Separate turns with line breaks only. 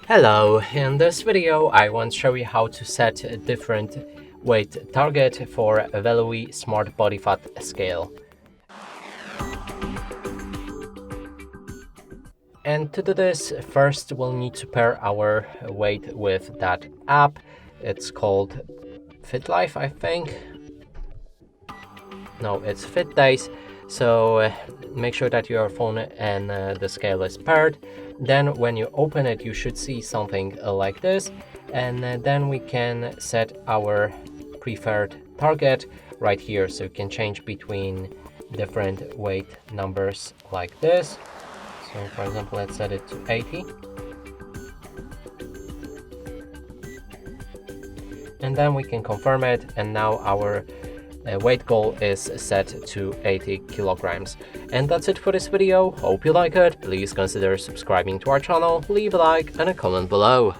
Hello, in this video I want to show you how to set a different weight target for a Wellue Smart Body Fat Scale. And to do this, first we'll need to pair our weight with that app. It's called FitLife, I think. No, it's FitDays. So make sure that your phone and the scale is paired. Then when you open it, you should see something like this. And then we can set our preferred target right here. So you can change between different weight numbers like this. So for example, let's set it to 80. And then we can confirm it. And now our weight goal is set to 80 kilograms. And that's it for this video. Hope you like it. Please consider subscribing to our channel, leave a like and a comment below.